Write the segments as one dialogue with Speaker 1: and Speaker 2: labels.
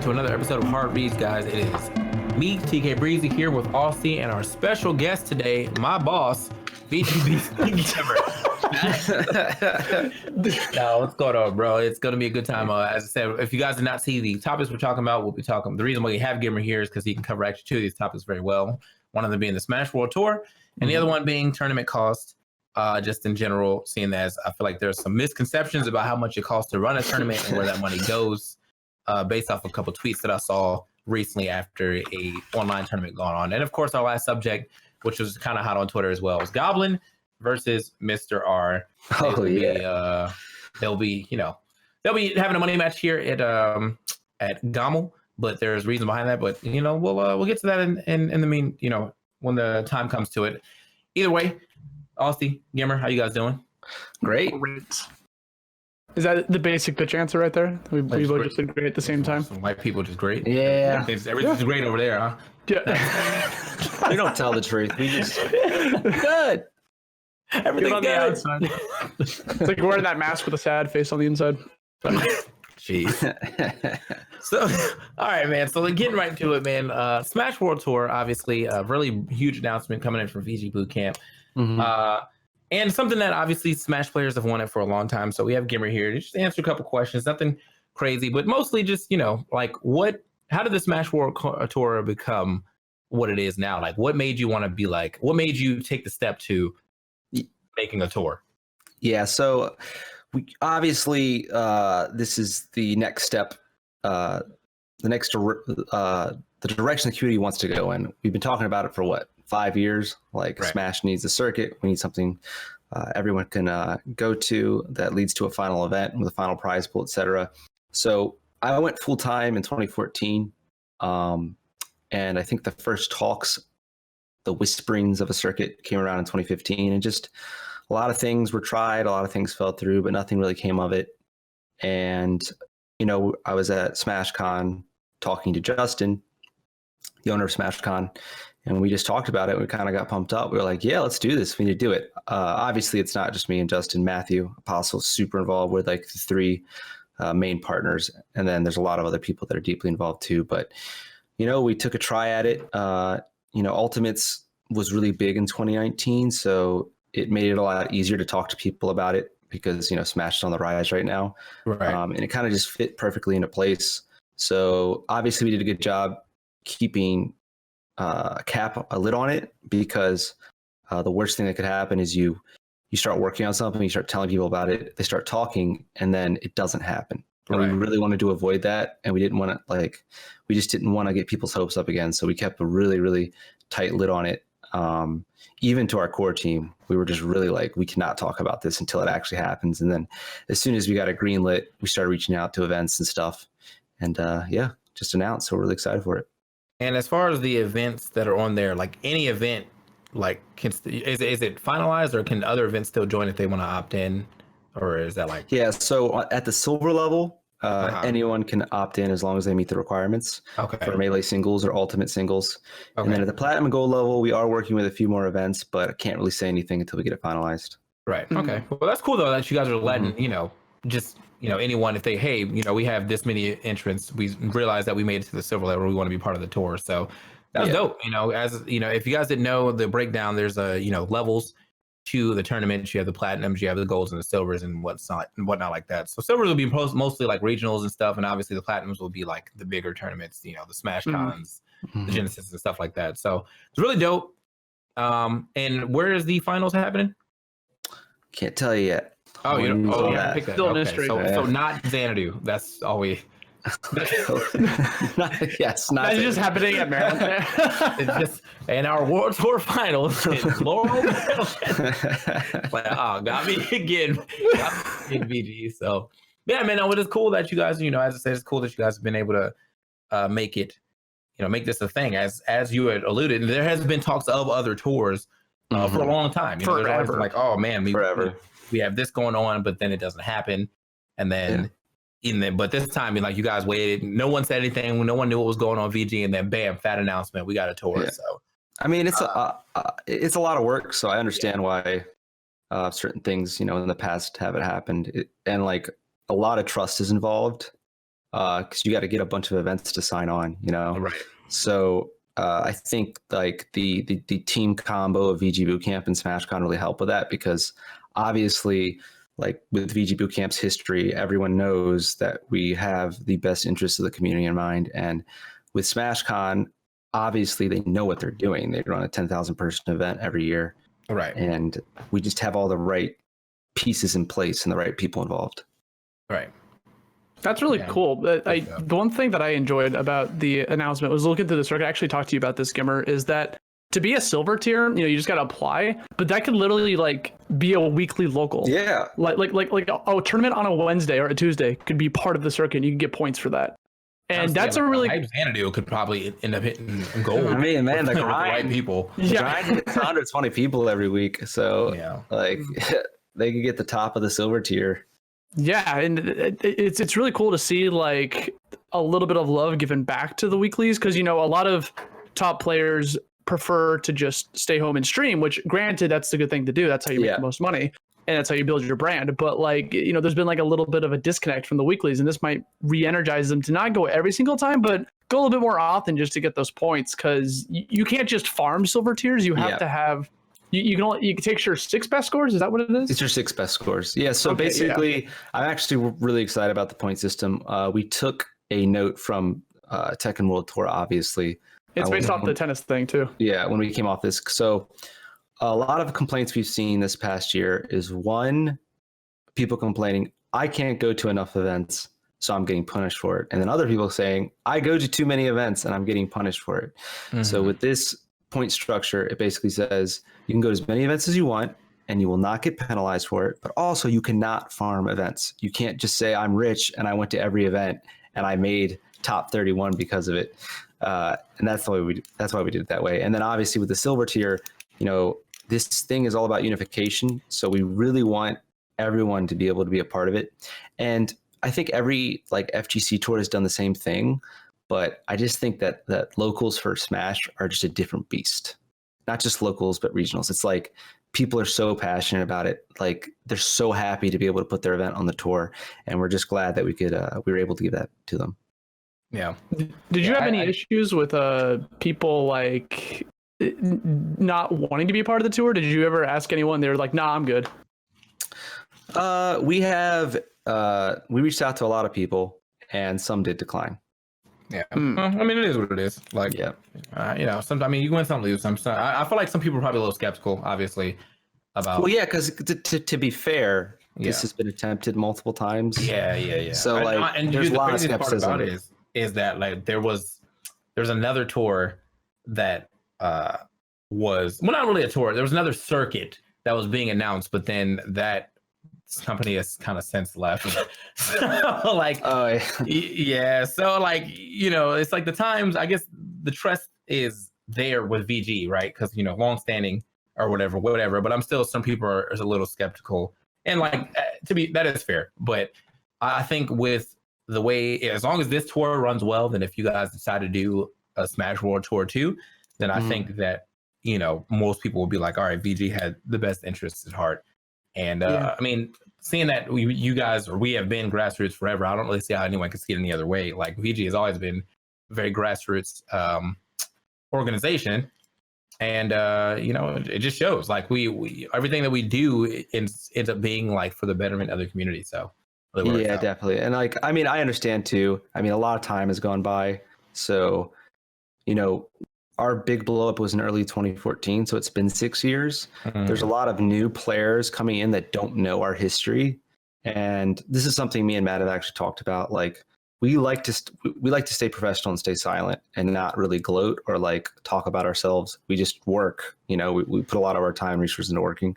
Speaker 1: to another episode of Hard Reads, guys. It is me, TKbreezy, here with Austy, and our special guest today, my boss, VGB GimR. No, what's going on, bro? It's going to be a good time. As I said, if you guys did not see the topics we're talking about, we'll be talking. The reason why we have GimR here is because he can cover actually two of these topics very well. One of them being the Smash World Tour, and the other one being tournament cost. Just in general, seeing as I feel like there's some misconceptions about how much it costs to run a tournament and where that money goes, based off a couple tweets that I saw recently after a online tournament going on. And of course, our last subject, which was kind of hot on Twitter as well, was Goblin versus Mr. R. They'll be having a money match here at GOML, but there's reason behind that. But we'll get to that in the when the time comes to it. Either way. Austy, GimR, how you guys doing?
Speaker 2: Great.
Speaker 3: Is that the basic pitch answer right there? We both just did great at the same time.
Speaker 1: Some white people just great.
Speaker 2: Yeah.
Speaker 1: Everything's great over there, huh?
Speaker 3: Yeah.
Speaker 2: We don't tell the truth. We just good.
Speaker 1: Everything's
Speaker 3: on the outside. It's like wearing that mask with a sad face on the inside.
Speaker 1: Jeez. So, all right, man. So getting right into it, man. Smash World Tour, obviously, a really huge announcement coming in from VG Bootcamp. Mm-hmm. And something that obviously Smash players have wanted for a long time. So we have GimR here to just answer a couple questions, nothing crazy, but mostly just, how did the Smash World Tour become what it is now? Like, what made you want to be like, what made you take the step to making a tour?
Speaker 2: Yeah. So we obviously, this is the next step, the direction the community wants to go in. We've been talking about it for 5 years. Like, right. Smash needs a circuit. We need something everyone can go to that leads to a final event with a final prize pool, etc. So I went full time in 2014, and I think the first talks, the whisperings of a circuit, came around in 2015, and just a lot of things were tried, a lot of things fell through, but nothing really came of it. And I was at SmashCon talking to Justin, the owner of SmashCon, and we just talked about it. We kind of got pumped up. We were like, yeah, let's do this. We need to do it. Obviously, it's not just me and Justin. Matthew Apostle super involved with like the three main partners. And then there's a lot of other people that are deeply involved too. But, we took a try at it. Ultimates was really big in 2019. So it made it a lot easier to talk to people about it because, Smash is on the rise right now.
Speaker 1: Right.
Speaker 2: And it kind of just fit perfectly into place. So obviously we did a good job keeping a lid on it, because the worst thing that could happen is you start working on something, you start telling people about it, they start talking, and then it doesn't happen. And we really wanted to avoid that, and we didn't want to we just didn't want to get people's hopes up again. So we kept a really, really tight lid on it. Even to our core team, we were just really we cannot talk about this until it actually happens. And then as soon as we got a green lit, we started reaching out to events and stuff, and just announced. So we're really excited for it.
Speaker 1: And as far as the events that are on there, like any event, is it finalized, or can other events still join if they want to opt in, or is that
Speaker 2: Yeah, so at the silver level, anyone can opt in as long as they meet the requirements for melee singles or ultimate singles. Okay. And then at the platinum and gold level, we are working with a few more events, but I can't really say anything until we get it finalized.
Speaker 1: Right. Mm-hmm. Okay. Well, that's cool though that you guys are letting anyone, if they, hey, we have this many entrants, we realize that we made it to the silver level, we want to be part of the tour. So that's dope. As if you guys didn't know the breakdown, there's levels to the tournament. You have the platinums, you have the golds and the silvers and whatnot like that. So silvers will be mostly like regionals and stuff, and obviously the platinums will be like the bigger tournaments, the Smash Cons, the Genesis and stuff like that. So it's really dope. And where is the finals happening?
Speaker 2: Can't tell you yet.
Speaker 1: Oh, you don't pick that.
Speaker 3: Still
Speaker 1: okay.
Speaker 3: mystery.
Speaker 1: So not Xanadu. That's all we.
Speaker 2: That's
Speaker 3: just happening at Maryland.
Speaker 1: It's just in our World Tour finals. Laurel, got me again. VG. So yeah, man. No, it is cool that you guys, as I said, it's cool that you guys have been able to make it, make this a thing. As you had alluded, there has been talks of other tours for a long time. There's always been oh man, we have this going on, but then it doesn't happen, and then. But this time, you guys waited. No one said anything. No one knew what was going on VG, and then bam, fat announcement. We got a tour. Yeah. So,
Speaker 2: I mean, it's a lot of work. So I understand why certain things, in the past haven't happened, and a lot of trust is involved. because you got to get a bunch of events to sign on, you know.
Speaker 1: Right.
Speaker 2: So I think like the team combo of VG Bootcamp and SmashCon really help with that, because obviously, like with VG Bootcamp's history, everyone knows that we have the best interests of the community in mind. And with SmashCon, obviously they know what they're doing. They run a 10,000 person event every year.
Speaker 1: Right.
Speaker 2: And we just have all the right pieces in place and the right people involved.
Speaker 1: Right.
Speaker 3: That's really cool. The one thing that I enjoyed about the announcement was looking through the circuit. I actually talked to you about this, GimR, is that to be a silver tier, you just got to apply, but that could literally like be a weekly local.
Speaker 2: Yeah.
Speaker 3: Like a tournament on a Wednesday or a Tuesday could be part of the circuit, and you can get points for that. And that's a really
Speaker 1: Xanadu could probably end up hitting gold.
Speaker 2: I mean, man, the grind,
Speaker 1: right people.
Speaker 2: Grind hits 120 people every week. So like they could get the top of the silver tier.
Speaker 3: Yeah, and it's really cool to see like a little bit of love given back to the weeklies, because a lot of top players prefer to just stay home and stream, which granted, that's the good thing to do. That's how you make the most money, and that's how you build your brand. But like, there's been like a little bit of a disconnect from the weeklies, and this might re-energize them to not go every single time, but go a little bit more often just to get those points, because you can't just farm silver tiers. You have to have you can take your 6 best scores. Is that what it is?
Speaker 2: It's your 6 best scores. Yeah. So basically, I'm actually really excited about the point system. We took a note from Tekken World Tour, obviously.
Speaker 3: It's based off the tennis thing too.
Speaker 2: Yeah, when we came off this. So a lot of complaints we've seen this past year is, one, people complaining, I can't go to enough events, so I'm getting punished for it. And then other people saying, I go to too many events and I'm getting punished for it. Mm-hmm. So with this point structure, it basically says you can go to as many events as you want and you will not get penalized for it, but also you cannot farm events. You can't just say I'm rich and I went to every event and I made top 31 because of it. And that's why we did it that way. And then obviously with the silver tier, this thing is all about unification. So we really want everyone to be able to be a part of it. And I think every like FGC tour has done the same thing, but I just think that locals for Smash are just a different beast. Not just locals, but regionals. It's like people are so passionate about it. Like they're so happy to be able to put their event on the tour, and we're just glad that we were able to give that to them.
Speaker 1: Yeah.
Speaker 3: Did you have any issues with people like not wanting to be a part of the tour? Did you ever ask anyone? They were like, "Nah, I'm good."
Speaker 2: We reached out to a lot of people, and some did decline.
Speaker 1: Yeah, I mean, it is what it is. Like, sometimes, I mean, you win some, lose some. I feel like some people are probably a little skeptical, obviously, about.
Speaker 2: Well, yeah, because to be fair, this has been attempted multiple times.
Speaker 1: Yeah.
Speaker 2: So there's a lot of skepticism.
Speaker 1: Part about it is that like there's another tour that was not really a tour. There was another circuit that was being announced, but then that company has kind of since left. So like, so like, it's like the times, I guess the trust is there with VG, right? Because long-standing or whatever, but I'm still, some people are a little skeptical, and like that is fair. But I think with the way, as long as this tour runs well, then if you guys decide to do a Smash World Tour 2, then I think that most people will be like, all right, VG had the best interests at heart. And I mean, seeing that we have been grassroots forever, I don't really see how anyone can see it any other way. Like VG has always been a very grassroots organization, and it just shows. Like we everything that we do ends up being like for the betterment of the community. So really
Speaker 2: definitely. And like, I mean, I understand too. I mean, a lot of time has gone by, so our big blow up was in early 2014, so it's been 6 years. Mm-hmm. There's a lot of new players coming in that don't know our history, and this is something me and Matt have actually talked about. Like, we like to stay professional and stay silent and not really gloat or like talk about ourselves. We just work. We put a lot of our time and resources into working,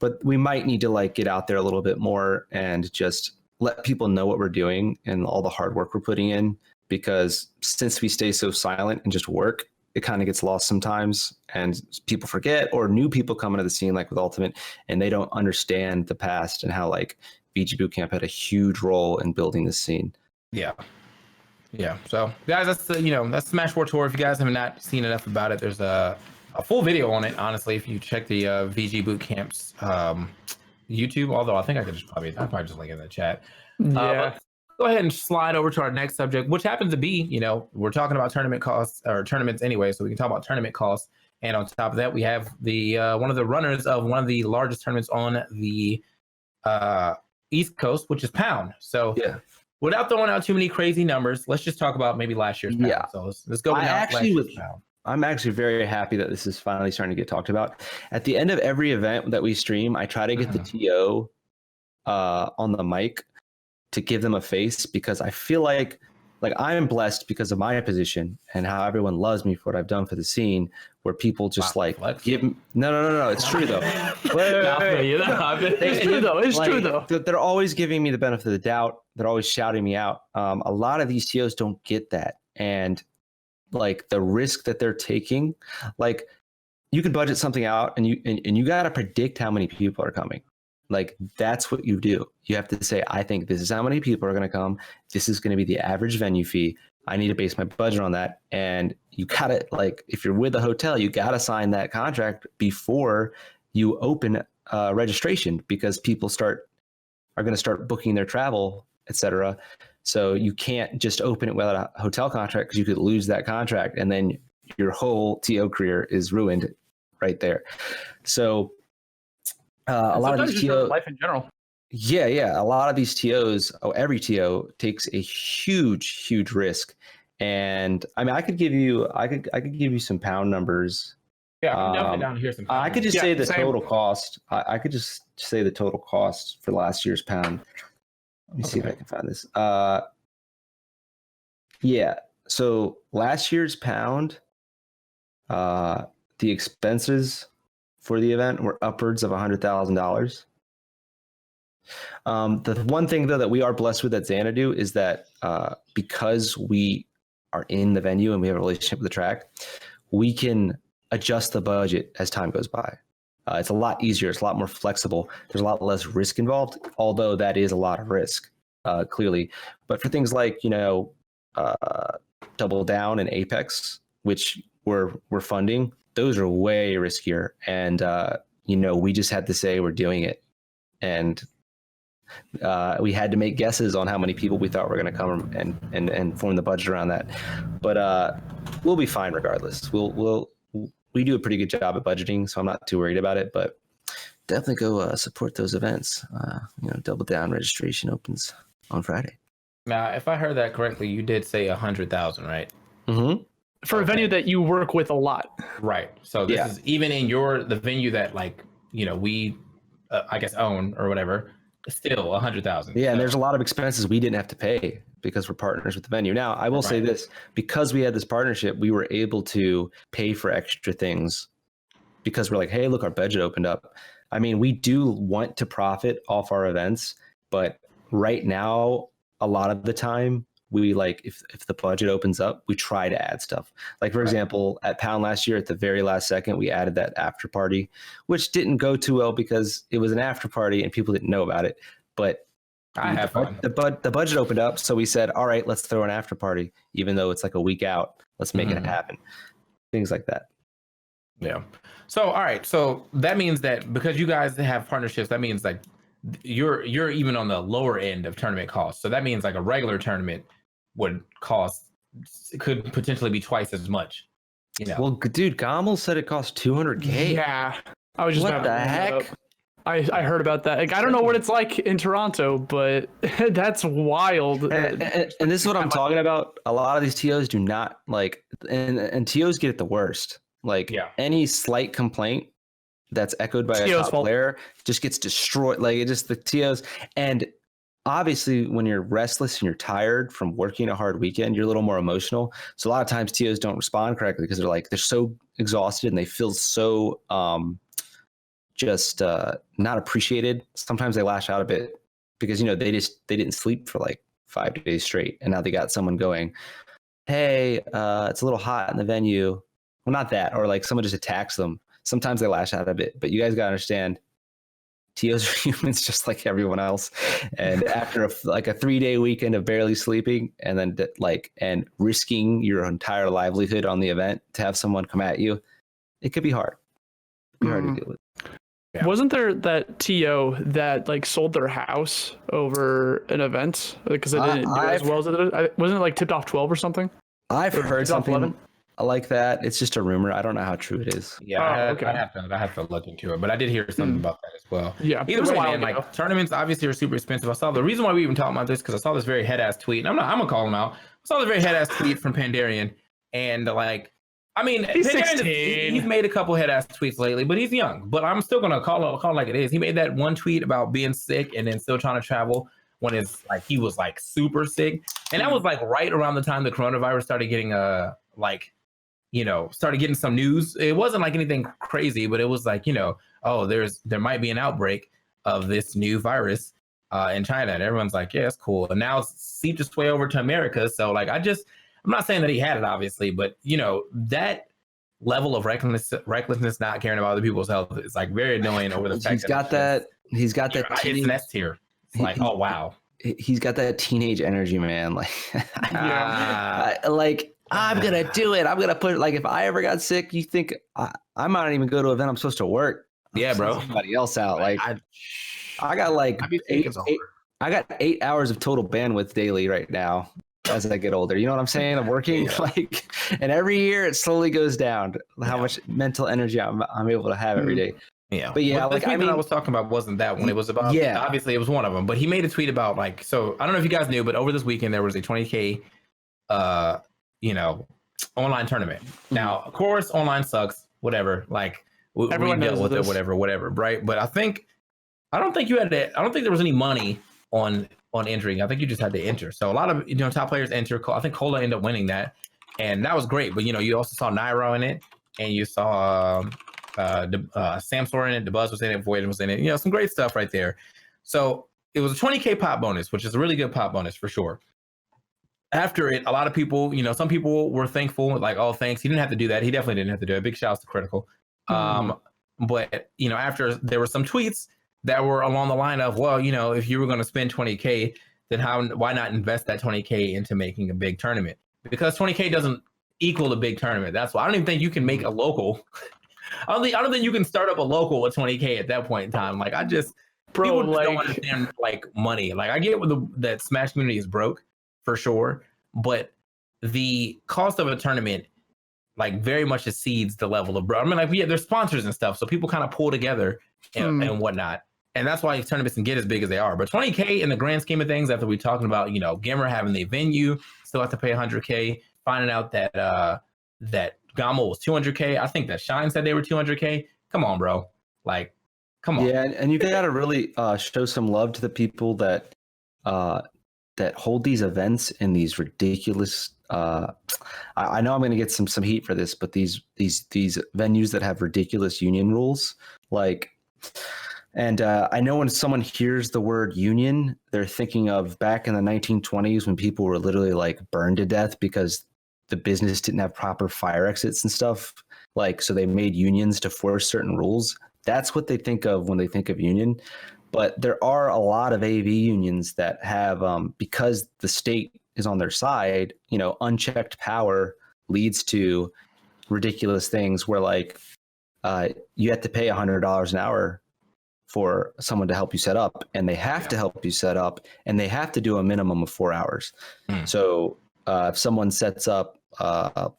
Speaker 2: but we might need to like get out there a little bit more and just let people know what we're doing and all the hard work we're putting in. Because since we stay so silent and just work, it kind of gets lost sometimes, and people forget, or new people come into the scene, like with Ultimate, and they don't understand the past and how like VG Bootcamp had a huge role in building this scene. Yeah.
Speaker 1: So guys, that's that's Smash World Tour. If you guys have not seen enough about it, there's a full video on it. Honestly, if you check the VG Bootcamp's YouTube, although I think I could probably just link it in the chat. go ahead and slide over to our next subject, which happens to be, we're talking about tournament costs or tournaments anyway, so we can talk about tournament costs. And on top of that, we have the one of the runners of one of the largest tournaments on the East Coast, which is Pound. So without throwing out too many crazy numbers, let's just talk about maybe last year's Pound. So let's go with last year's Pound.
Speaker 2: I'm actually very happy that this is finally starting to get talked about. At the end of every event that we stream, I try to get the TO on the mic to give them a face, because I feel like I am blessed because of my position and how everyone loves me for what I've done for the scene, where people just give me, no, it's true though.
Speaker 3: It's true though.
Speaker 2: They're always giving me the benefit of the doubt. They're always shouting me out. A lot of these TOs don't get that. And the risk that they're taking, you can budget something out and you got to predict how many people are coming. That's what you do. You have to say, I think this is how many people are going to come. This is going to be the average venue fee. I need to base my budget on that. And you got to, if you're with a hotel, you got to sign that contract before you open registration, because people are going to start booking their travel, etc. So you can't just open it without a hotel contract, because you could lose that contract and then your whole TO career is ruined right there. So a lot of these TOs,
Speaker 3: life in general.
Speaker 2: Yeah. A lot of these TOs, every TO takes a huge risk. And I mean, I could give you some Pound numbers.
Speaker 1: Yeah, I'm definitely down to hear some Pound
Speaker 2: I could just say the total cost. I could just say the total cost for last year's Pound. Let me see if I can find this. So last year's Pound, the expenses for the event were upwards of $100,000. The one thing though that we are blessed with at Xanadu is that because we are in the venue and we have a relationship with the track, we can adjust the budget as time goes by. It's a lot easier. It's a lot more flexible. There's a lot less risk involved, although that is a lot of risk, clearly. But for things like, Double Down and Apex, which we're funding, those are way riskier. And, we just had to say we're doing it. And we had to make guesses on how many people we thought were going to come and form the budget around that. But we'll be fine regardless. We do a pretty good job at budgeting, so I'm not too worried about it. But definitely go support those events. Double Down registration opens on Friday.
Speaker 1: Now, if I heard that correctly, you did say 100,000, right?
Speaker 2: Mm-hmm.
Speaker 3: For a venue that you work with a lot.
Speaker 1: Right. So this is even in the venue that we I guess own or whatever, still 100,000.
Speaker 2: Yeah, and there's a lot of expenses we didn't have to pay because we're partners with the venue. Now, I will say this, because we had this partnership, we were able to pay for extra things because we're like, hey, look, our budget opened up. I mean, we do want to profit off our events, but right now, a lot of the time, we if the budget opens up, we try to add stuff. For example, at Pound last year, at the very last second, we added that after party, which didn't go too well because it was an after party and people didn't know about it. But the budget opened up, so we said, all right, let's throw an after party, even though it's a week out. Let's make it happen. Things like that.
Speaker 1: Yeah. So all right. So that means that because you guys have partnerships, that means you're even on the lower end of tournament costs. So that means a regular tournament could potentially be twice as much.
Speaker 2: Well, dude, Goblin said it cost $200K.
Speaker 3: Yeah, I was just
Speaker 2: what the heck?
Speaker 3: I heard about that. I don't know what it's like in Toronto, but that's wild.
Speaker 2: And this is what I'm talking about. A lot of these TOs do not and TOs get it the worst. Any slight complaint that's echoed by a top player just gets destroyed. The TOs. And obviously, when you're restless and you're tired from working a hard weekend, you're a little more emotional. So a lot of times TOs don't respond correctly because they're so exhausted and they feel so not appreciated. Sometimes they lash out a bit because they didn't sleep for 5 days straight, and now they got someone going, hey, it's a little hot in the venue. Well, not that, or someone just attacks them. Sometimes they lash out a bit, but you guys gotta understand, TOs are humans just like everyone else. And after a 3-day weekend of barely sleeping and then and risking your entire livelihood on the event to have someone come at you, it could be hard. It'd be hard to deal with.
Speaker 3: Wasn't there that TO that like sold their house over an event because they didn't do as well as it did? Wasn't it like tipped off 12 or something?
Speaker 2: I've heard something
Speaker 3: 11?
Speaker 2: like that. It's just a rumor. I don't know how true it is.
Speaker 1: Yeah, I have to look into it, but I did hear something about that as well.
Speaker 3: Yeah,
Speaker 1: either way, man, like tournaments obviously are super expensive. I saw the reason why we even talking about this because I saw this very head ass tweet. And I'm gonna call him out. I saw this very head ass tweet from Pandarian, and like, I mean,
Speaker 3: he's 16.
Speaker 1: He's made a couple head ass tweets lately, but he's young. But I'm still gonna call it like it is. He made that one tweet about being sick and then still trying to travel when it's like he was like super sick, and that was like right around the time the coronavirus started getting started getting some news. It wasn't like anything crazy, but it was like, oh, there might be an outbreak of this new virus in China, and everyone's like, yeah, it's cool. And now it's seeped its way over to America. So like, I'm not saying that he had it, obviously, but that level of recklessness, not caring about other people's health is like very annoying. Over the fact
Speaker 2: he's got that
Speaker 1: teenage nest here. It's like, oh wow,
Speaker 2: he's got that teenage energy, man. Like, like, I'm gonna do it. I'm gonna put it. Like, if I ever got sick, you think I might not even go to an event I'm supposed to work?
Speaker 1: Yeah, bro.
Speaker 2: Somebody else out. Like, I got like I got 8 hours of total bandwidth daily right now. As I get older, you know what I'm saying? I'm working like, and every year it slowly goes down. How much mental energy I'm able to have every day.
Speaker 1: Yeah,
Speaker 2: but yeah,
Speaker 1: like, I was talking about wasn't that one. It was about, obviously it was one of them, but he made a tweet about like, so I don't know if you guys knew, but over this weekend there was a 20K online tournament. Now, of course, online sucks, whatever, like everyone dealt with it, whatever, right? But I don't think there was any money on entering. I think you just had to enter. So a lot of top players enter. I think Cola ended up winning that, and that was great. But you also saw Nairo in it, and you saw Samsor in it, the Buzz was in it, Void was in it. Some great stuff right there. So it was a 20K pop bonus, which is a really good pop bonus for sure. After it, a lot of people, some people were thankful, like, oh, thanks. He didn't have to do that. He definitely didn't have to do it. Big shouts to Critical. But after there were some tweets that were along the line of, well, if you were going to spend 20K, then why not invest that 20K into making a big tournament? Because 20K doesn't equal a big tournament. That's why I don't even think you can make a local. I don't think you can start up a local with 20K at that point in time. Like, people just don't understand like money. Like, I get that Smash community is broke for sure, but the cost of a tournament like very much exceeds the level of bro. I mean, like, there's sponsors and stuff, so people kind of pull together and whatnot. And that's why tournaments can get as big as they are. But 20K in the grand scheme of things, after we're talking about, GimR having the venue, still have to pay 100K, finding out that that Goblin was 200K. I think that Shine said they were 200K. Come on, bro. Like, come on.
Speaker 2: Yeah, and you got to really show some love to the people that hold these events in these ridiculous. I know I'm going to get some heat for this, but these venues that have ridiculous union rules, like. And I know when someone hears the word union, they're thinking of back in the 1920s when people were literally like burned to death because the business didn't have proper fire exits and stuff. Like, so they made unions to force certain rules. That's what they think of when they think of union. But there are a lot of AV unions that have, because the state is on their side, unchecked power leads to ridiculous things where like you have to pay $100 an hour for someone to help you set up, and they have to help you set up, and they have to do a minimum of 4 hours. So if someone sets up,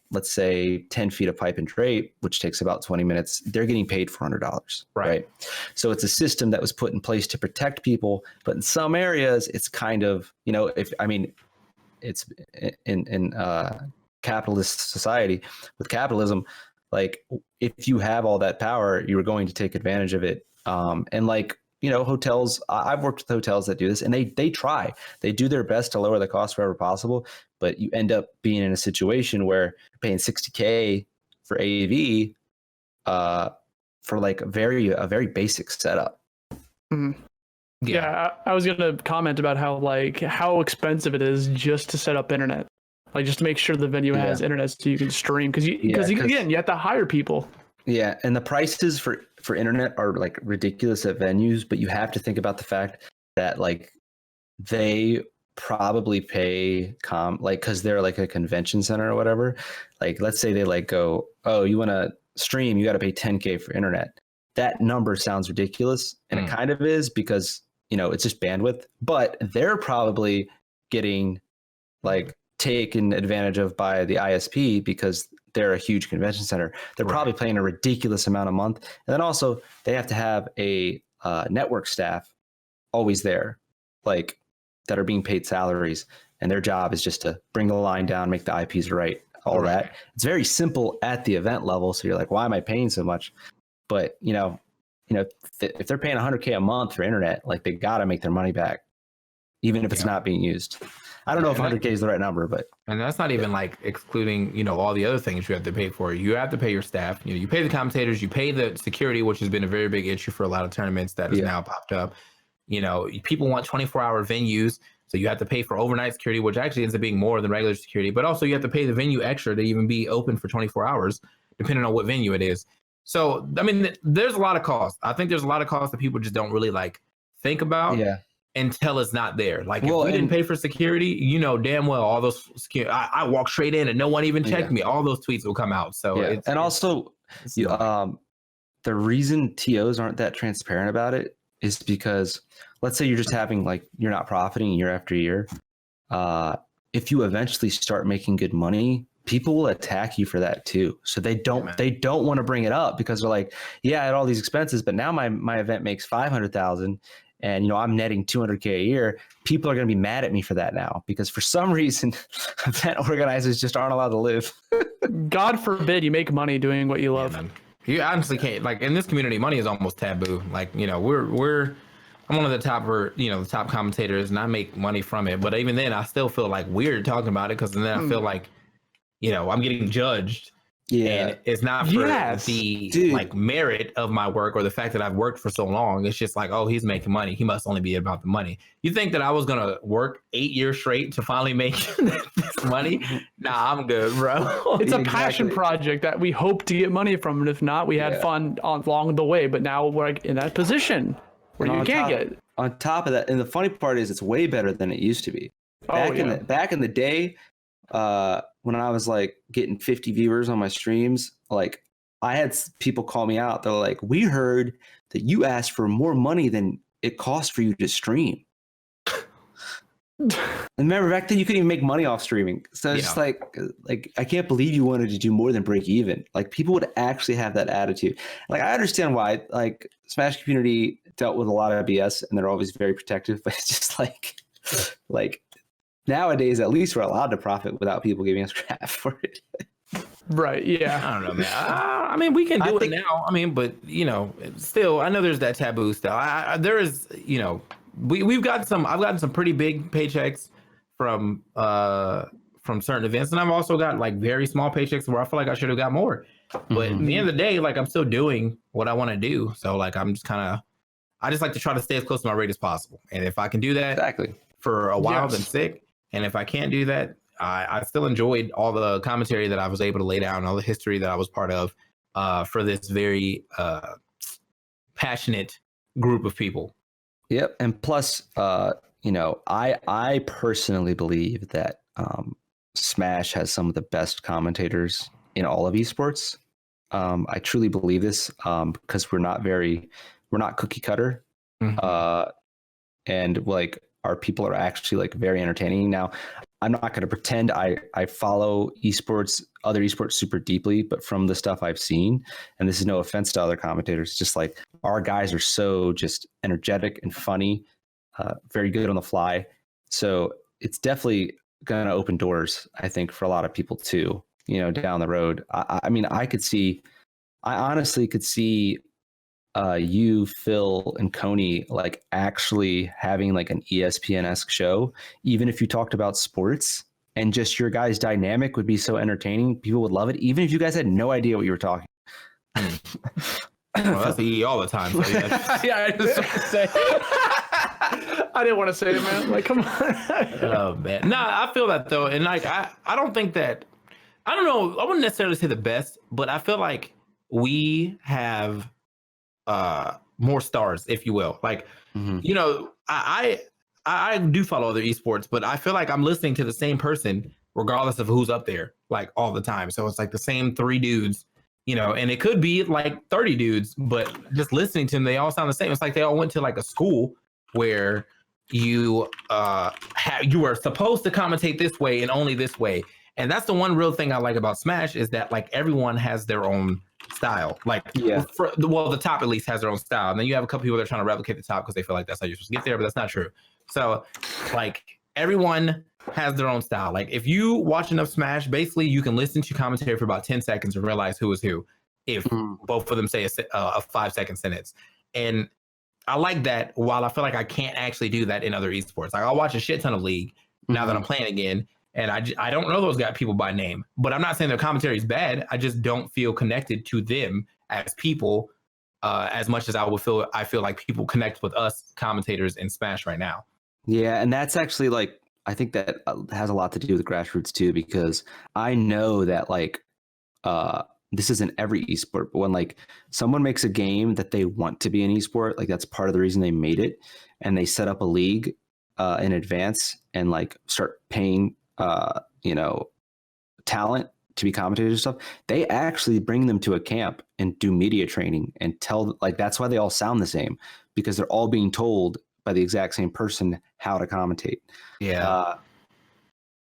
Speaker 2: let's say 10 feet of pipe and drape, which takes about 20 minutes, they're getting paid $400, right? So it's a system that was put in place to protect people, but in some areas it's kind of, it's in capitalist society with capitalism, like if you have all that power, you're going to take advantage of it. And like, hotels, I've worked with hotels that do this, and they do their best to lower the cost wherever possible, but you end up being in a situation where you're paying $60K for AV for like a very basic setup.
Speaker 3: Yeah, I was going to comment about how expensive it is just to set up internet, like just to make sure the venue has internet so you can stream, because again, you have to hire people.
Speaker 2: Yeah, and the prices for internet are like ridiculous at venues, but you have to think about the fact that like they probably pay because they're like a convention center or whatever. Like, let's say they like go, oh, you want to stream, you got to pay $10K for internet. that number sounds ridiculous, and it kind of is because, you know, it's just bandwidth, but they're probably getting like taken advantage of by the ISP because they're a huge convention center. They're probably paying a ridiculous amount a month. And then also they have to have a network staff always there, like that are being paid salaries. And their job is just to bring the line down, make the IPs right, all that. It's very simple at the event level. So you're like, why am I paying so much? But, you know, if they're paying $100K a month for internet, like they got to make their money back, even if it's not being used. I don't know if 100K is the right number, but.
Speaker 1: And that's not even like excluding, you know, all the other things you have to pay for. You have to pay your staff. You know, you pay the commentators, you pay the security, which has been a very big issue for a lot of tournaments that has now popped up. You know, people want 24-hour venues. So you have to pay for overnight security, which actually ends up being more than regular security. But also you have to pay the venue extra to even be open for 24 hours, depending on what venue it is. So, I mean, there's a lot of costs. I think there's a lot of costs that people just don't really like think about until it's not there. Like if we didn't pay for security, you know damn well all those security, I walked straight in and no one even checked me. All those tweets will come out. So
Speaker 2: the reason TOs aren't that transparent about it is because let's say you're just having like, you're not profiting year after year. If you eventually start making good money, people will attack you for that too. So they don't want to bring it up because they're like, yeah, I had all these expenses, but now my event makes 500,000 and, you know, I'm netting 200K a year. People are going to be mad at me for that now because for some reason event organizers just aren't allowed to live.
Speaker 3: God forbid you make money doing what you love.
Speaker 1: You honestly can't, like in this community, money is almost taboo. Like, you know, I'm one of the top commentators and I make money from it. But even then I still feel like weird talking about it because then I feel like, you know, I'm getting judged. And it's not for the like merit of my work or the fact that I've worked for so long. It's just like, oh, he's making money. He must only be about the money. You think that I was going to work 8 years straight to finally make this money? Nah, I'm good, bro.
Speaker 3: It's a passion project that we hope to get money from. And if not, we had fun along the way. But now we're in that position where you can't get it.
Speaker 2: On top of that, and the funny part is it's way better than it used to be. Back in the day, when I was like getting 50 viewers on my streams, like I had people call me out. They're like, we heard that you asked for more money than it cost for you to stream. And remember back then you couldn't even make money off streaming. So it's just like I can't believe you wanted to do more than break even. Like people would actually have that attitude. Like I understand why, like Smash community dealt with a lot of BS and they're always very protective, but it's just like nowadays, at least we're allowed to profit without people giving us crap for it.
Speaker 3: Right. Yeah.
Speaker 1: I don't know, man. I mean, we can do it now. I mean, but you know, still, I know there's that taboo stuff. There is, you know, I've gotten some pretty big paychecks from certain events, and I've also got like very small paychecks where I feel like I should have got more. But at the end of the day, like I'm still doing what I want to do. So like I just like to try to stay as close to my rate as possible. And if I can do that for a while, then sick. And if I can't do that, I still enjoyed all the commentary that I was able to lay down, all the history that I was part of for this very passionate group of people.
Speaker 2: Yep. And plus, you know, I personally believe that Smash has some of the best commentators in all of esports. I truly believe this because we're not cookie cutter. And like, our people are actually like very entertaining. Now, I'm not going to pretend I follow other esports super deeply, but from the stuff I've seen, and this is no offense to other commentators, just like our guys are so just energetic and funny, very good on the fly. So it's definitely going to open doors, I think, for a lot of people too, you know, down the road. I mean, I honestly could see you, Phil, and Coney like actually having like an ESPN-esque show, even if you talked about sports, and just your guys' dynamic would be so entertaining. People would love it, even if you guys had no idea what you were talking.
Speaker 1: Well, that's EE all the time. So
Speaker 3: yeah, I just want to say. I didn't want to say it, man. Like, come on.
Speaker 1: Oh man, I feel that though, and like I don't think that, I don't know. I wouldn't necessarily say the best, but I feel like we have more stars, if you will. Like, you know, I do follow other esports, but I feel like I'm listening to the same person regardless of who's up there, like all the time. So it's like the same three dudes, and it could be like 30 dudes, but just listening to them, they all sound the same. It's like they all went to like a school where you you were supposed to commentate this way and only this way. And that's the one real thing I like about Smash is that like everyone has their own style. Like, the top at least has their own style. And then you have a couple people that are trying to replicate the top because they feel like that's how you're supposed to get there, but that's not true. So like everyone has their own style. Like if you watch enough Smash, basically you can listen to commentary for about 10 seconds and realize who is who if both of them say a 5-second sentence. And I like that while I feel like I can't actually do that in other esports. Like I'll watch a shit ton of League now that I'm playing again. And I don't know those guys people by name, but I'm not saying their commentary is bad. I just don't feel connected to them as people as much as I feel like people connect with us commentators in Smash right now.
Speaker 2: Yeah, and that's actually like I think that has a lot to do with grassroots too, because I know that like this isn't every esport, but when like someone makes a game that they want to be an esport, like that's part of the reason they made it, and they set up a league in advance and like start paying talent to be commentators and stuff, they actually bring them to a camp and do media training and tell, like, that's why they all sound the same, because they're all being told by the exact same person how to commentate.
Speaker 1: Yeah.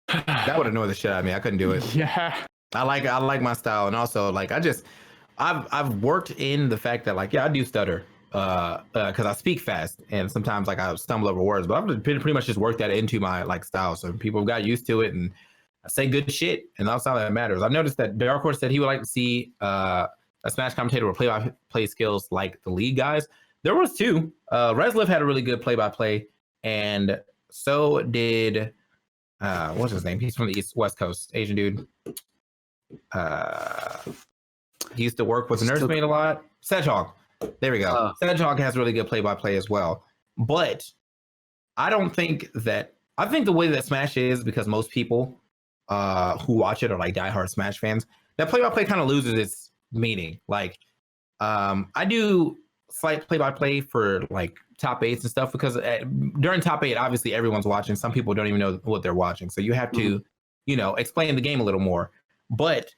Speaker 1: That would annoy the shit out of me. I couldn't do it.
Speaker 3: Yeah.
Speaker 1: I like my style. And also like, I've worked in the fact that like, I do stutter because I speak fast and sometimes like I stumble over words, but I've pretty much just worked that into my like style. So people got used to it and I say good shit and that's all that matters. I've noticed that Dark Horse said he would like to see a Smash commentator with play-by-play skills like the League guys. There was two. Resliv had a really good play-by-play and so did what's his name? He's from the West Coast, Asian dude. He used to work with Nursemaid a lot. Sedgehog. There we go. Sedgehog has really good play-by-play as well. But I think the way that Smash is, because most people who watch it are like diehard Smash fans, that play-by-play kind of loses its meaning. Like, I do slight play-by-play for like top 8s and stuff because during top 8, obviously everyone's watching. Some people don't even know what they're watching. So you have to, explain the game a little more. But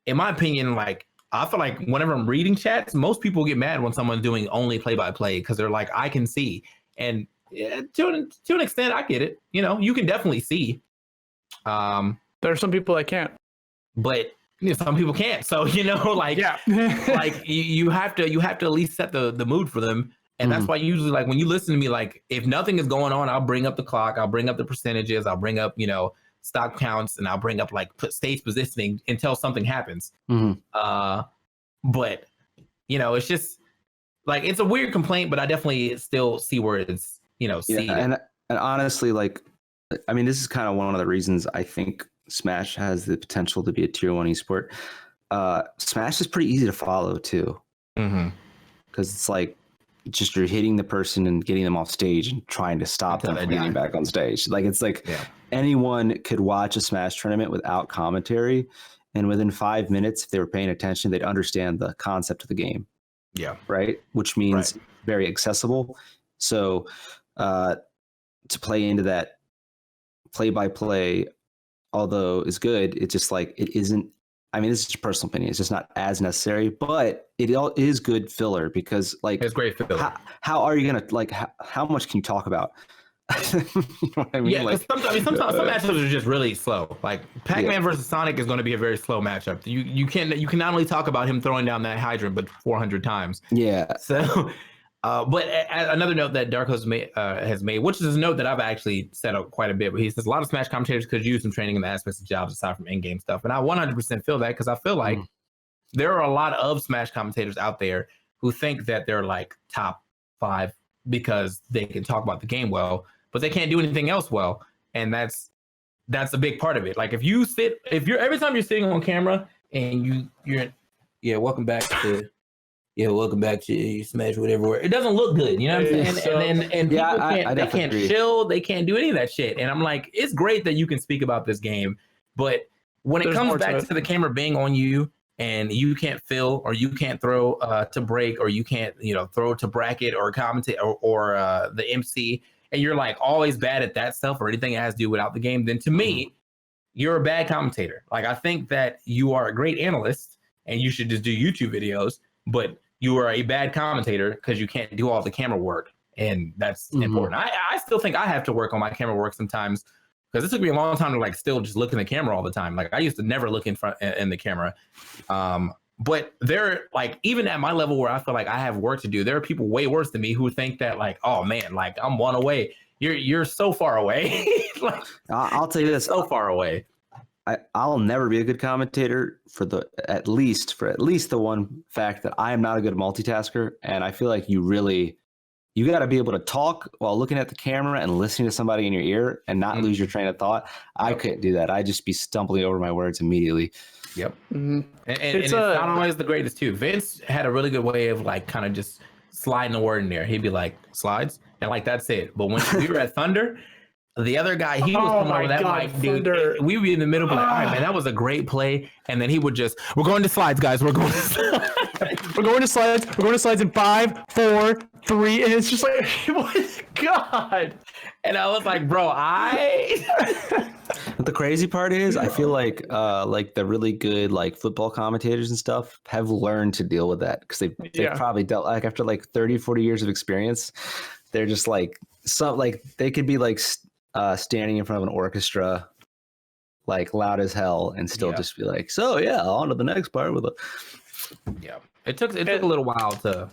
Speaker 1: in my opinion, like, I feel like whenever I'm reading chats, most people get mad when someone's doing only play-by-play because they're like, I can see. And to an extent, I get it. You can definitely see.
Speaker 3: There are some people that can't.
Speaker 1: But some people can't. So, like, like you have to at least set the mood for them. And that's why usually, like, when you listen to me, like, if nothing is going on, I'll bring up the clock. I'll bring up the percentages. I'll bring up, stock counts, and I'll bring up like stage positioning until something happens. But it's just like, it's a weird complaint, but I definitely still see where it's seated.
Speaker 2: And honestly, like, I mean, this is kind of one of the reasons I think Smash has the potential to be a tier 1 esport. Smash is pretty easy to follow too, because it's like just you're hitting the person and getting them off stage and trying to stop them from getting back on stage. Like, it's like anyone could watch a Smash tournament without commentary, and within 5 minutes, if they were paying attention, they'd understand the concept of the game.
Speaker 1: Yeah.
Speaker 2: Right. Which means very accessible. So to play into that play-by-play, although is good, it's just like, it isn't, I mean, this is just personal opinion, it's just not as necessary, but it is good filler, because like,
Speaker 1: it's great filler.
Speaker 2: How are you gonna, like, how much can you talk about? You know what I mean?
Speaker 1: Yeah,
Speaker 2: like,
Speaker 1: sometimes some matchups are just really slow. Like Pac-Man versus Sonic is going to be a very slow matchup. You can not only talk about him throwing down that hydrant, but 400 times.
Speaker 2: Yeah.
Speaker 1: So, but another note that Dark Horse has made, which is a note that I've actually said out quite a bit, but he says a lot of Smash commentators could use some training in the aspects of jobs aside from in-game stuff, and I 100% feel that, because I feel like there are a lot of Smash commentators out there who think that they're like top 5 because they can talk about the game well, but they can't do anything else well. And that's a big part of it. Like, if you're every time you're sitting on camera and you're welcome back to Smash, whatever. It doesn't look good, you know what I'm saying? And people they can't chill, they can't do any of that shit. And I'm like, it's great that you can speak about this game, but when it comes back to the camera being on you and you can't fill, or you can't throw to break, or you can't throw to bracket or commentate or the MC, and you're like always bad at that stuff or anything that has to do without the game, then to me, you're a bad commentator. Like, I think that you are a great analyst and you should just do YouTube videos, but you are a bad commentator because you can't do all the camera work, and that's important. I still think I have to work on my camera work sometimes, because it took me a long time to like still just look in the camera all the time. Like I used to never look in front in the camera. But they're like, even at my level where I feel like I have work to do, there are people way worse than me who think that like, oh man, like I'm one away. You're so far away. Like,
Speaker 2: I'll tell you this,
Speaker 1: so far away.
Speaker 2: I'll never be a good commentator for at least the one fact that I am not a good multitasker. And I feel like you got to be able to talk while looking at the camera and listening to somebody in your ear and not lose your train of thought. I couldn't do that. I'd just be stumbling over my words immediately.
Speaker 1: Yep. And it's not always the greatest too. Vince had a really good way of like kind of just sliding a word in there. He'd be like, slides, and like that's it. But when we were at Thunder, the other guy, he was coming over that mic, dude. We would be in the middle, like, all right, man, that was a great play. And then he would just, we're going to slides, guys. We're going to slides.
Speaker 3: We're going to slides. We're going to slides in 5, 4, 3. And it's just like, my God.
Speaker 1: And I was like, bro,
Speaker 2: But the crazy part is, I feel like the really good like football commentators and stuff have learned to deal with that, because they've probably dealt, like after like 30, 40 years of experience, they're just like, they could be like standing in front of an orchestra, like loud as hell, and still just be like, so yeah, on to the next part with
Speaker 1: It took a little while to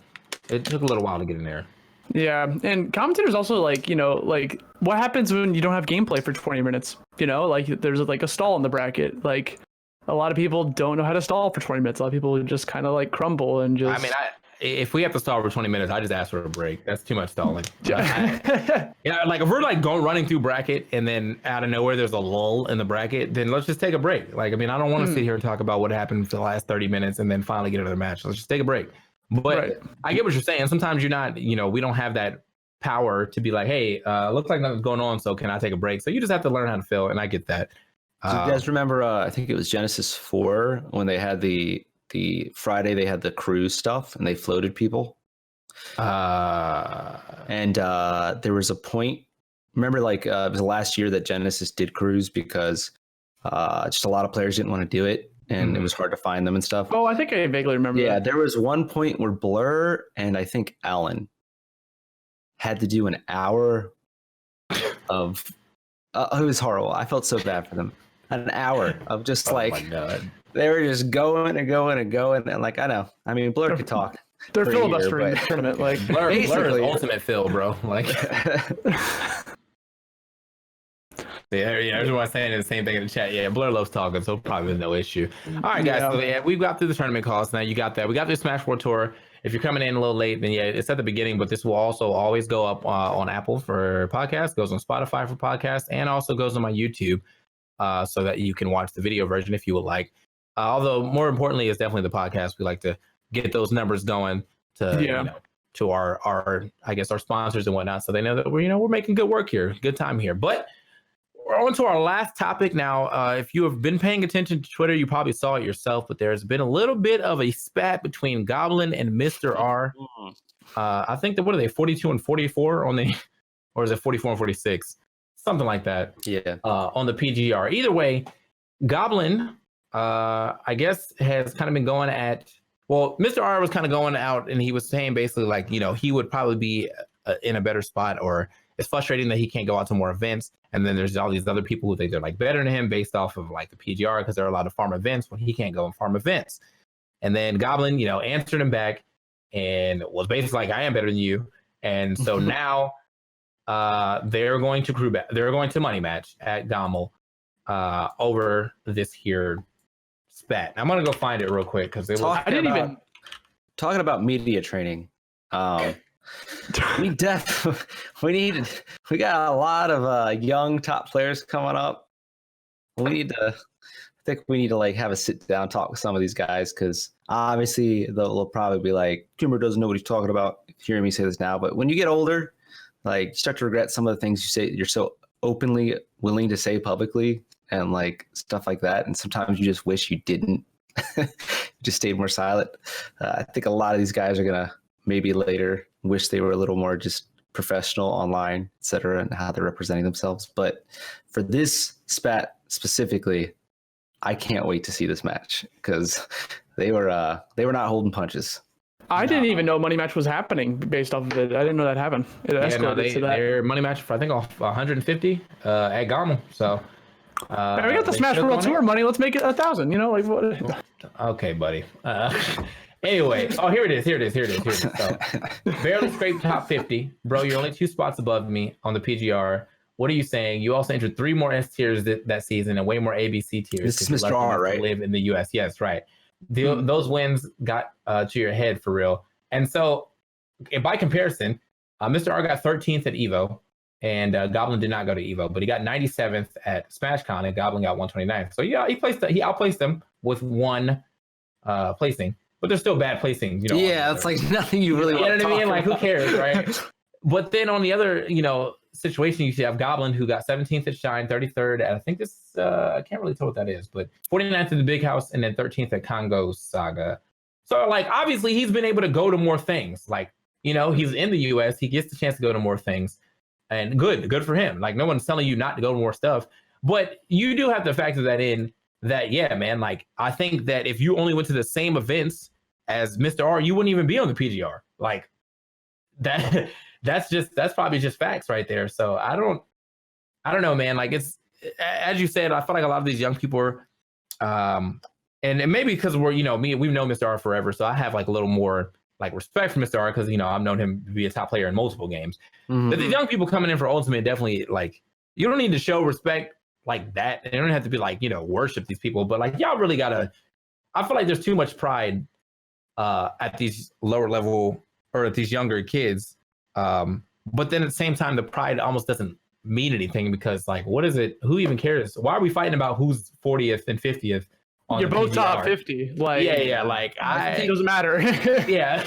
Speaker 1: get in there.
Speaker 3: Yeah, and commentators also like, like what happens when you don't have gameplay for 20 minutes? Like there's like a stall in the bracket. Like a lot of people don't know how to stall for 20 minutes. A lot of people just kind of like crumble and just.
Speaker 1: I mean, if we have to stall for 20 minutes, I just ask for a break. That's too much stalling. Like if we're like running through bracket and then out of nowhere there's a lull in the bracket, then let's just take a break. Like, I mean, I don't want to sit here and talk about what happened for the last 30 minutes and then finally get another match. Let's just take a break. But I get what you're saying. Sometimes you're not, we don't have that power to be like, hey, looks like nothing's going on, so can I take a break? So you just have to learn how to feel, and I get that.
Speaker 2: So you guys remember, I think it was Genesis 4 when they had the Friday, they had the cruise stuff and they floated people. And there was a point, remember, like it was last year that Genesis did cruise because just a lot of players didn't want to do it, and it was hard to find them and stuff.
Speaker 3: Oh, I think I vaguely remember.
Speaker 2: Yeah,
Speaker 3: that.
Speaker 2: there was one point where Blur and I think Alan had to do an hour of it was horrible. I felt so bad for them. An hour of just my God. They were just going and going and going, and like, I know. I mean, Blur could talk.
Speaker 3: They're filibustering the tournament, like
Speaker 1: Blur is ultimate Phil, bro. Like, everyone's saying the same thing in the chat. Yeah, Blur loves talking, so probably no issue. All right, guys. So we got through the tournament calls. Now you got that. We got the Smash 4 tour. If you're coming in a little late, then it's at the beginning, but this will also always go up on Apple for podcasts, goes on Spotify for podcasts, and also goes on my YouTube, so that you can watch the video version if you would like. Although more importantly is definitely the podcast. We like to get those numbers going to to our I guess our sponsors and whatnot, so they know that we're making good work here, good time here. But we're on to our last topic now. If you have been paying attention to Twitter, you probably saw it yourself, but there's been a little bit of a spat between Goblin and Mr. R. I think that, what are they, 42 and 44 on the, or is it 44 and 46? Something like that.
Speaker 2: Yeah.
Speaker 1: On the PGR. Either way, Goblin, I guess, has kind of been going at, well, Mr. R was kind of going out and he was saying basically like, he would probably be in a better spot, or it's frustrating that he can't go out to more events. And then there's all these other people who think they're like better than him based off of like the PGR, because there are a lot of farm events when he can't go and farm events. And then Goblin, answered him back and was basically like, I am better than you. And so now they're going to money match at Gommel over this here spat. I'm gonna go find it real quick because
Speaker 2: talking about media training. We got a lot of young top players coming up. I think we need to like have a sit down talk with some of these guys, because obviously they'll probably be like, GimR doesn't know what he's talking about. Hearing me say this now, but when you get older, like, you start to regret some of the things you say, you're so openly willing to say publicly, and like stuff like that. And sometimes you just wish you didn't. Just stayed more silent. I think a lot of these guys are gonna maybe later wish they were a little more just professional online, et cetera, and how they're representing themselves. But for this spat specifically, I can't wait to see this match because they were not holding punches.
Speaker 3: I didn't even know Money Match was happening based off of it. I didn't know that happened. It escalated to that.
Speaker 1: Their Money Match for I think off 150 at Goblin. So
Speaker 3: man, we got the Smash World Tour money. Let's make it 1,000. You know, like what?
Speaker 1: Okay, buddy. Anyway, here it is. So barely scraped top 50, bro. You're only 2 spots above me on the PGR. What are you saying? You also entered 3 more S tiers that season and way more ABC tiers.
Speaker 2: This is Mr. R, right?
Speaker 1: Live in the US. Yes, right. Those wins got to your head for real. And so, by comparison, Mr. R got 13th at Evo, and Goblin did not go to Evo, but he got 97th at SmashCon, and Goblin got 129th. So yeah, he outplaced them with 1 placing, but they're still bad placing. You know.
Speaker 2: Yeah, it's like nothing you really want to talk about. You know what I mean?
Speaker 1: Like, who cares, right? But then on the other, situation, you have Goblin, who got 17th at Shine, 33rd at, I think this, I can't really tell what that is, but 49th in the Big House, and then 13th at Congo Saga. So, like, obviously, he's been able to go to more things. Like, he's in the US, he gets the chance to go to more things, and good for him. Like, no one's telling you not to go to more stuff, but you do have to factor that in that, yeah, man, like, I think that if you only went to the same events as Mr. R, you wouldn't even be on the PGR. Like, that's probably just facts right there. So I don't know, man. Like, it's, as you said, I feel like a lot of these young people are, and maybe because we've known Mr. R forever, so I have like a little more like respect for Mr. R because I've known him to be a top player in multiple games. Mm-hmm. But these young people coming in for Ultimate, definitely, like, you don't need to show respect like that, and you don't have to be like worship these people, but like, y'all really gotta. I feel like there's too much pride at these lower level or at these younger kids. But then at the same time, the pride almost doesn't mean anything because, like, what is it? Who even cares? Why are we fighting about who's 40th and 50th?
Speaker 3: You're both PGR? Top 50. Like,
Speaker 1: yeah. Like,
Speaker 3: it doesn't matter.
Speaker 1: Yeah.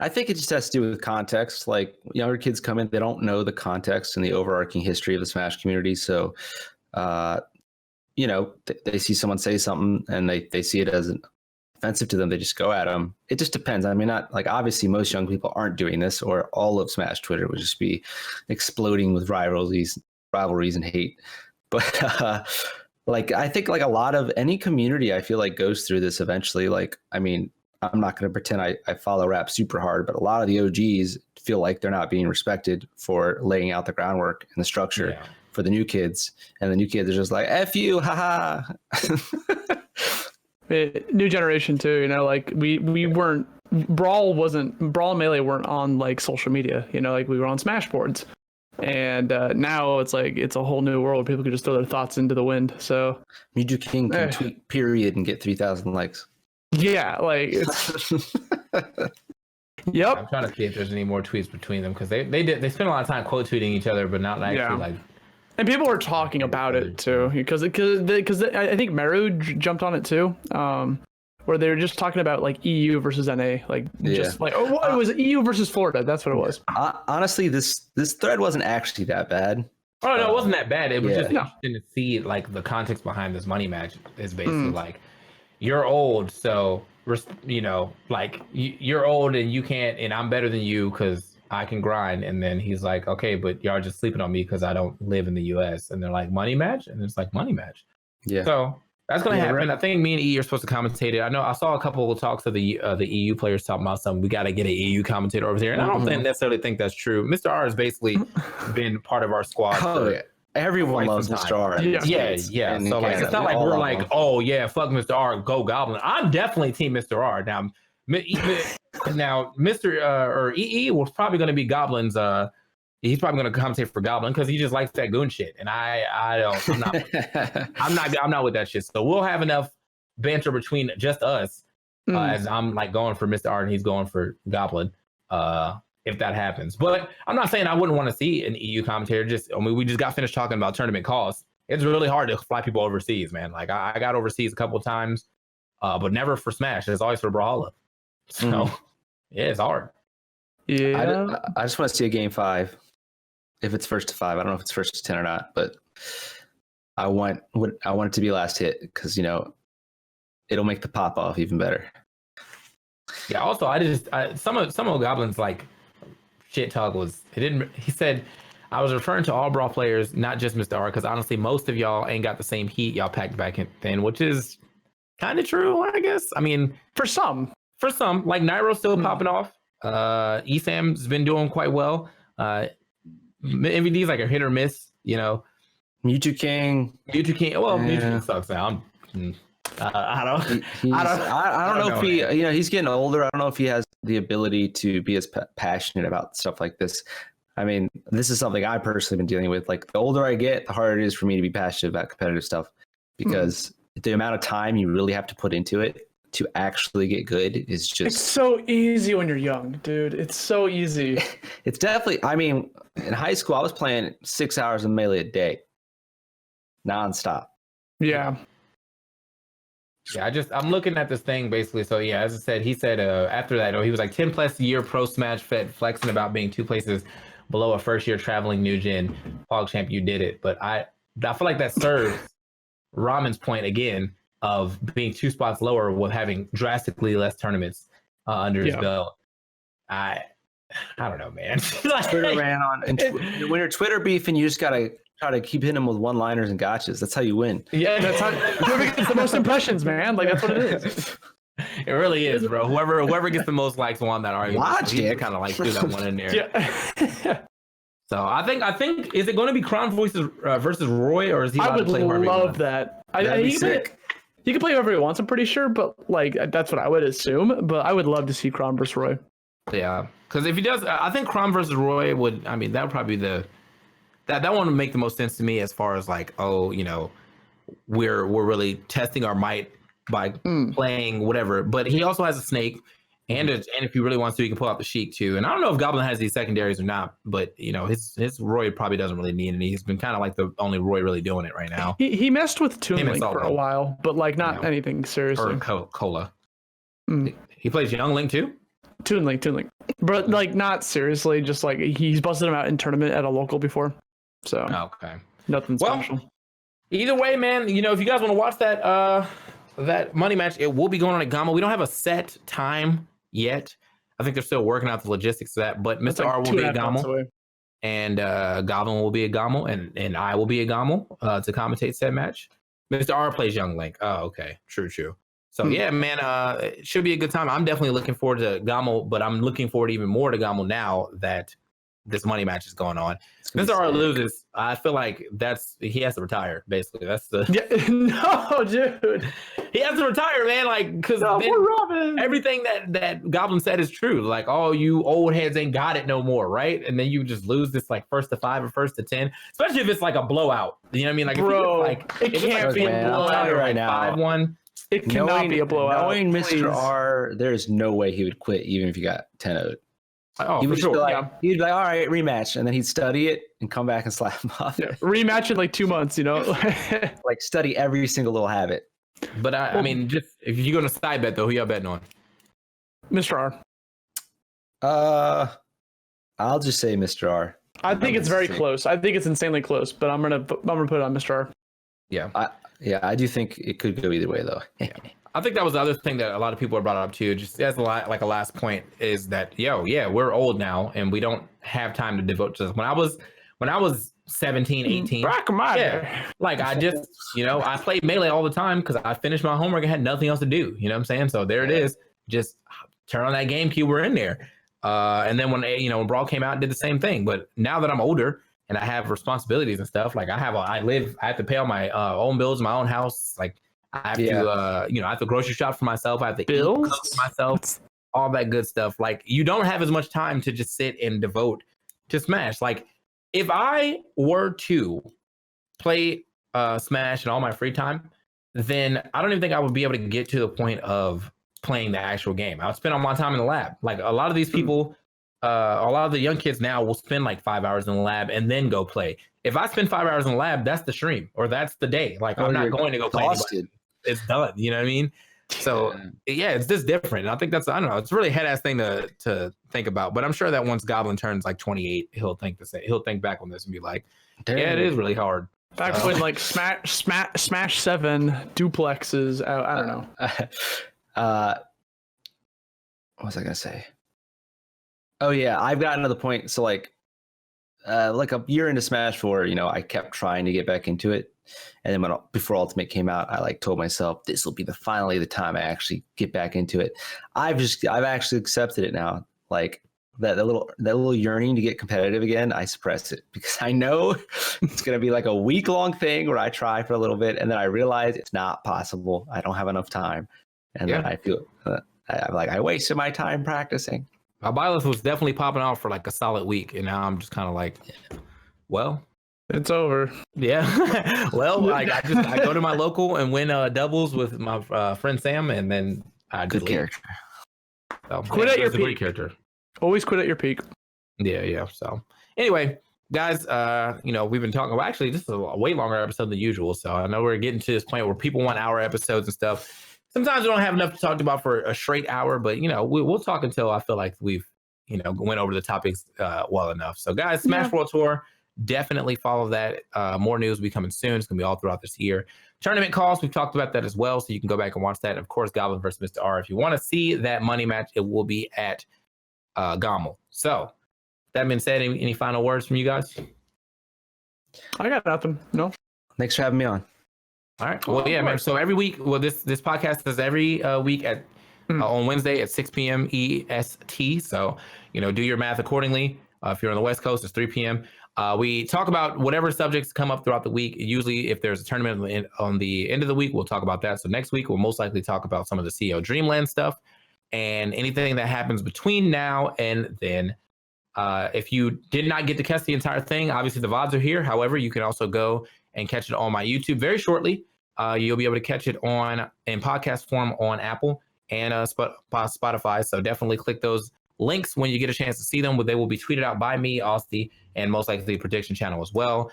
Speaker 2: I think it just has to do with context. Like, younger kids come in, they don't know the context and the overarching history of the Smash community. So, they see someone say something and they see it as offensive to them, they just go at them. It just depends. I mean, not like, obviously most young people aren't doing this, or all of Smash Twitter would just be exploding with rivalries and hate. But like, I think like a lot of any community, I feel like, goes through this eventually. Like, I mean, I'm not going to pretend I follow rap super hard, but a lot of the OGs feel like they're not being respected for laying out the groundwork and the structure for the new kids, and the new kids are just like, F you, haha.
Speaker 3: New generation too, like we weren't, Brawl and Melee weren't on like social media, like we were on Smash boards, and now it's like it's a whole new world. People can just throw their thoughts into the wind. So
Speaker 2: Mew King can tweet period and get 3,000 likes.
Speaker 3: Yeah, like it's Yep.
Speaker 1: I'm trying to see if there's any more tweets between them because they spend a lot of time quote tweeting each other, but not actually like.
Speaker 3: And people were talking about it too, because I think Meru jumped on it too, where they were just talking about like EU versus NA, like just like it was EU versus Florida. That's what it was.
Speaker 2: Honestly, this thread wasn't actually that bad.
Speaker 1: Oh no, it wasn't that bad. It was just interesting to see like the context behind this money match is basically like, you're old, so like you're old and you can't, and I'm better than you because I can grind. And then he's like, okay, but y'all just sleeping on me because I don't live in the US. And they're like, money match? And it's like, money match. Yeah. So that's going to happen. Right. I think me and E are supposed to commentate it. I know I saw a couple of talks of the EU players talking about something. We got to get an EU commentator over there. And I don't necessarily think that's true. Mr. R has basically been part of our squad.
Speaker 2: Everyone loves Mr. R.
Speaker 1: Yeah. So like, it's not like we're like, oh yeah, fuck Mr. R, go Goblin. I'm definitely team Mr. R. Now, Mr. or EE was probably going to be Goblin's. He's probably going to commentate for Goblin because he just likes that goon shit, and I'm not with that shit. So we'll have enough banter between just us, as I'm like going for Mr. R and he's going for Goblin, if that happens. But I'm not saying I wouldn't want to see an EU commentator. We just got finished talking about tournament costs. It's really hard to fly people overseas, man. Like I got overseas a couple of times, but never for Smash. It's always for Brawlhalla. So yeah, it's hard.
Speaker 3: Yeah,
Speaker 2: I just want to see a game 5. If it's first to 5, I don't know if it's first to 10 or not, but I want it to be last hit because it'll make the pop off even better.
Speaker 1: Yeah. Also, some of Goblin's like shit talk was he said I was referring to all Brawl players, not just Mr. R, because honestly, most of y'all ain't got the same heat y'all packed back in, which is kind of true, I guess. I mean,
Speaker 3: for some,
Speaker 1: like Nairo's still popping off. Esam's been doing quite well. MVD's like a hit or miss, you know.
Speaker 2: Mewtwo King.
Speaker 1: Well, Mewtwo King sucks now. I
Speaker 2: don't know if he, you know, he's getting older. I don't know if he has the ability to be as passionate about stuff like this. I mean, this is something I personally been dealing with. Like, the older I get, the harder it is for me to be passionate about competitive stuff, because the amount of time you really have to put into it to actually get good is just...
Speaker 3: It's so easy when you're young, dude. It's so easy.
Speaker 2: It's definitely... I mean, in high school, I was playing 6 hours of Melee a day. Nonstop.
Speaker 3: Yeah.
Speaker 1: Yeah, I'm looking at this thing basically. So yeah, as I said, he said after that, he was like 10 plus year pro Smash Fed, flexing about being 2 places below a first year traveling new gen. PogChamp, you did it. But I feel like that serves Ramen's point again of being 2 spots lower with having drastically less tournaments under his belt. I don't know, man.
Speaker 2: Twitter ran on, and when you're Twitter beefing, you just gotta try to keep hitting them with one-liners and gotchas. That's how you win.
Speaker 3: Yeah, that's how whoever gets the most impressions, man. Like, that's what it is.
Speaker 1: It really is, bro. Whoever gets the most likes won that argument.
Speaker 2: Logic.
Speaker 1: Kind of like threw that one in there.
Speaker 3: Yeah.
Speaker 1: So I think is it going to be Crown versus Roy, or is he?
Speaker 3: I would love that. He can play whoever he wants, I'm pretty sure, but like that's what I would assume. But I would love to see Crown versus Roy.
Speaker 1: Yeah, because if he does, I think Crown versus Roy would. I mean, that would probably be that one would make the most sense to me as far as like, oh, you know, we're really testing our might by playing whatever. But he also has a snake, and if he really wants to, he can pull out the Sheik too. And I don't know if Goblin has these secondaries or not, but you know, his Roy probably doesn't really need any. He's been kind of like the only Roy really doing it right now.
Speaker 3: He messed with Toon Link for a while, but like not anything seriously.
Speaker 1: Or Cola. He plays Young Link too.
Speaker 3: Toon Link, but like not seriously. Just like he's busted him out in tournament at a local before. So
Speaker 1: okay,
Speaker 3: nothing special.
Speaker 1: Either way, man, you know, if you guys want to watch that money match, it will be going on at Gamma. We don't have a set time yet. I think they're still working out the logistics of that. But Mr. R will be at Gamma, and Goblin will be at Gamma, and I will be at Gamma to commentate said match. Mr. R plays Young Link. Oh, okay, true. So yeah, man, it should be a good time. I'm definitely looking forward to Gamma, but I'm looking forward even more to Gamma now that this money match is going on. Mr. R loses, I feel like he has to retire. Basically, that's the
Speaker 3: no, dude.
Speaker 1: He has to retire, man. Like, because everything that Goblin said is true. Like, oh, you old heads ain't got it no more, right? And then you just lose this like 1st to 5 or 1st to 10, especially if it's like a blowout. You know what I mean? Like,
Speaker 3: bro,
Speaker 1: it can't be a blowout right now. 5-1.
Speaker 3: It cannot be a blowout.
Speaker 2: Knowing Mr. R, there's no way he would quit even if you got 10-0.
Speaker 1: Oh,
Speaker 2: he would
Speaker 1: for sure.
Speaker 2: He'd be like, all right, rematch. And then he'd study it and come back and slap him off.
Speaker 3: Yeah, rematch in like 2 months, you know?
Speaker 2: Like study every single little habit.
Speaker 1: But I mean, just if you go to side bet though, who y'all betting on?
Speaker 3: Mr. R.
Speaker 2: I'll just say Mr. R.
Speaker 3: I think it's very close. I think it's insanely close, but I'm gonna put it on Mr. R.
Speaker 1: Yeah.
Speaker 2: I do think it could go either way though.
Speaker 1: Yeah. I think that was the other thing that a lot of people are brought up too, just as a last point, is that we're old now and we don't have time to devote to this. When I was 17, 18, like I just, you know, I played Melee all the time because I finished my homework and had nothing else to do. You know what I'm saying? So there it is. Just turn on that GameCube, we're in there. And then when Brawl came out, did the same thing. But now that I'm older and I have responsibilities and stuff, like I have to pay all my own bills in my own house. Like I have to, I have to grocery shop for myself. I have to eat, cook for myself, all that good stuff. Like you don't have as much time to just sit and devote to Smash. Like if I were to play Smash in all my free time, then I don't even think I would be able to get to the point of playing the actual game. I would spend all my time in the lab. Like a lot of these people, a lot of the young kids now will spend like 5 hours in the lab and then go play. If I spend 5 hours in the lab, that's the stream or that's the day. Like I'm not going to go play anybody. It's done. You know what I mean? So yeah, it's just different. And I think that's, I don't know, it's a really head ass thing to think about. But I'm sure that once Goblin turns like 28, he'll think back on this and be like, yeah, it is really hard.
Speaker 3: Back when like Smash 7 duplexes out. I don't know.
Speaker 2: What was I gonna say? Oh yeah, I've gotten to the point. So like, like a year into Smash 4, you know, I kept trying to get back into it. And then before Ultimate came out, I like told myself this will be finally the time I actually get back into it. I've actually accepted it now. Like that little yearning to get competitive again, I suppress it because I know it's going to be like a week-long thing where I try for a little bit and then I realize it's not possible. I don't have enough time. And then I feel I'm like, I wasted my time practicing.
Speaker 1: My buy list was definitely popping off for like a solid week, and now I'm just kind of like, well,
Speaker 3: it's over.
Speaker 1: Yeah. Well, like I go to my local and win doubles with my friend Sam, and then I
Speaker 2: good character.
Speaker 1: So,
Speaker 3: quit at your peak.
Speaker 1: Great character.
Speaker 3: Always quit at your peak.
Speaker 1: Yeah. So anyway, guys, you know, we've been talking. Well, actually, this is a way longer episode than usual. So I know we're getting to this point where people want hour episodes and stuff. Sometimes we don't have enough to talk about for a straight hour, but you know, we'll talk until I feel like we've, you know, went over the topics well enough. So guys, Smash World Tour, definitely follow that. More news will be coming soon. It's gonna be all throughout this year. Tournament calls, we've talked about that as well, so you can go back and watch that. And of course, Goblin versus Mr. R. If you want to see that money match, it will be at Gommel. So that being said, any final words from you guys?
Speaker 3: I got nothing. No.
Speaker 2: Thanks for having me on.
Speaker 1: All right. Well, yeah, man. So every week, this podcast is every week at on Wednesday at 6 p.m. EST. So, you know, do your math accordingly. If you're on the West Coast, it's 3 p.m. We talk about whatever subjects come up throughout the week. Usually, if there's a tournament on the end of the week, we'll talk about that. So next week, we'll most likely talk about some of the CEO Dreamland stuff and anything that happens between now and then. If you did not get to catch the entire thing, obviously the VODs are here. However, you can also go and catch it on my YouTube very shortly. You'll be able to catch it in podcast form on Apple and Spotify. So definitely click those links when you get a chance to see them. They will be tweeted out by me, Austy, and most likely the prediction channel as well.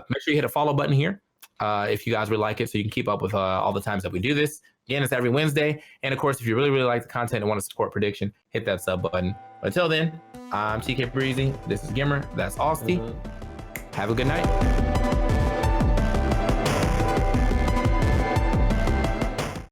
Speaker 1: Make sure you hit a follow button here if you guys really like it, so you can keep up with all the times that we do this. Again, it's every Wednesday. And of course, if you really, really like the content and want to support prediction, hit that sub button. But until then, I'm TKbreezy. This is GimR. That's Austy. Have a good night.